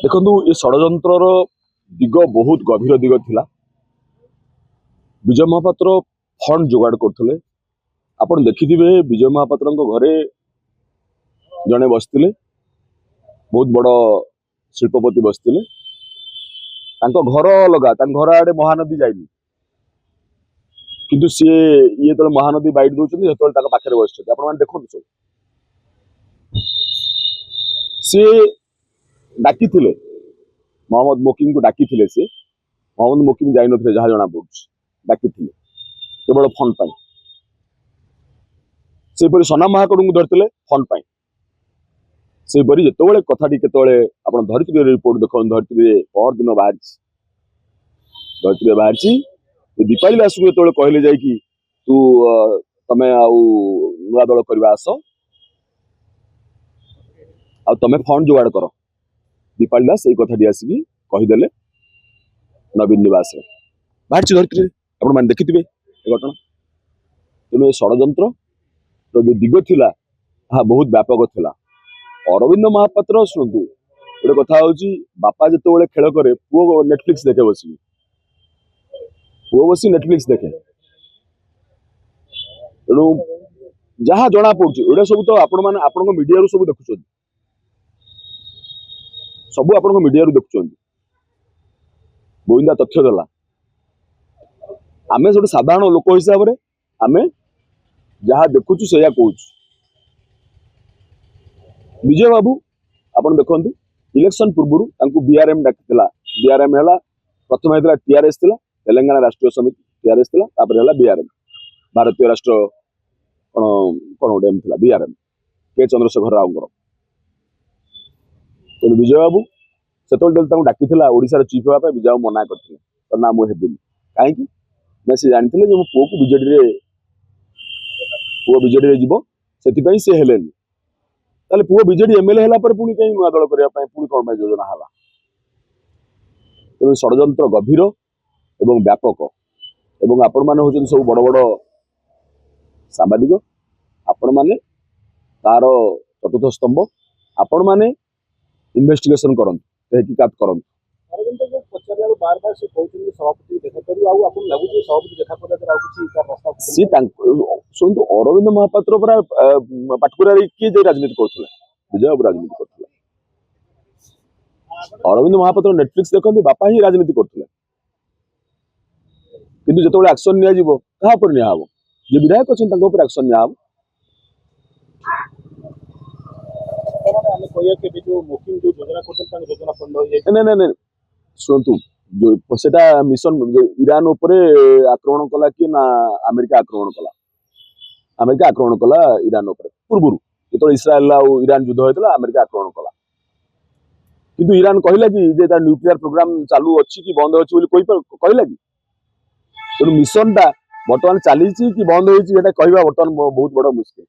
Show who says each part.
Speaker 1: देखु ये षड्यंतर दिग बहुत गभीर दिग थिला। विजय महापात्र फंड जोगाड़ करते आपण देखिथिबे विजय महापात्र घरे जड़े बसते बहुत बड़ शिल्पपति बसते घर अलगा घर आड़े महानदी जाइनी किंतु सी ये तो महानदी बैठ दौरान जो पाखे बस देखो सब सी डाकी मोहम्मद मोकिम को डाकी सी मोहम्मद मोकिम जाइन जहाँ जना पड़ डाकी केवल फंड पाई से सना महाकड़ को धरते फंड पाई से जिते कथाटी के धरित्री रिपोर्ट देख धरित्री पर दिन बाहर धरित्री बाहर दीपाली दास को जो कहले जाकि तू तमें नुआ दल करवा आस आ तमें फंड जोगाड़ कर दीपाली दास यही कथाटी आसिक कहीदे नवीन निवास बाहर धरित्री आप देखिथे घटना तेणु षड्यंत्र जो दिग थिला बहुत व्यापक थिला। अरविंद महापात्र शुणु गोटे कथा हूँ बापा जिते खेल करे पुओ नेटफ्लिक्स देखे बसी पुओ बसी नेटफ्लिक्स देखे तेणु जहाँ जना पड़ा सब तो आपण मीडिया सब देखुं सब आप मीडिया देखुं गोविंदा तथ्य देला आमे सब साधारण लोक हिसाब से आमे जहाँ देखुचु से कहूँ विजय बाबू आपन देखु इलेक्शन पूर्व बीआरएम डाकी बीआरएम है प्रथम है टीआरएस तेलंगाना राष्ट्रीय समिति टीआरएस है बीआरएम भारतीय राष्ट्र कौन गोटे बीआरएम के चंद्रशेखर राव तेणु विजय बाबू से डाकी ओडिशार चीफ होगा विजय बाबू मना करते ना मुझे कहीं से जानते मो पुओ को बीजेडी जीव से सी हेले ताले पुओ बीजेडी एमएलए है पुणी कहीं नुआ दल करने पुणी कौन योजना है तेणु षड्यंत्र गभीर एवं व्यापक एवं आपण मैंने हूँ सब बड़ बड़ सांबादिक आपण मैंने तार चतुर्थ स्तंभ आपण मैंने इन्वेस्टिगेशन करंतु तहकीकात करंतु
Speaker 2: बार बार से सभापति देखा
Speaker 1: सी शुणु अरविंद महापात्र पाटकुरा किए राजनीति कर विजय बाबू राजनीति कर अरविंद महापात्र नेटफ्लिक्स देखते बापा ही राजनीति करते किंतु जो एक्शन निया जे विधायक अच्छा एक्शन निया शुणु जो सेटा मिशन ईरान उपरे आक्रमण कला कि ना अमेरिका आक्रमण कला ईरान उपरे पूर्व जो इस्राएल और ईरान युद्ध होता अमेरिका आक्रमण कला किंतु ईरान कहला कि जे न्यूक्लियर प्रोग्राम चालू अच्छी कि बंद अच्छी कहला कि तेणु मिशन टा बर्तमान चली कि बंद होता कहवा बर्तमान बहुत बड़ मुश्किल।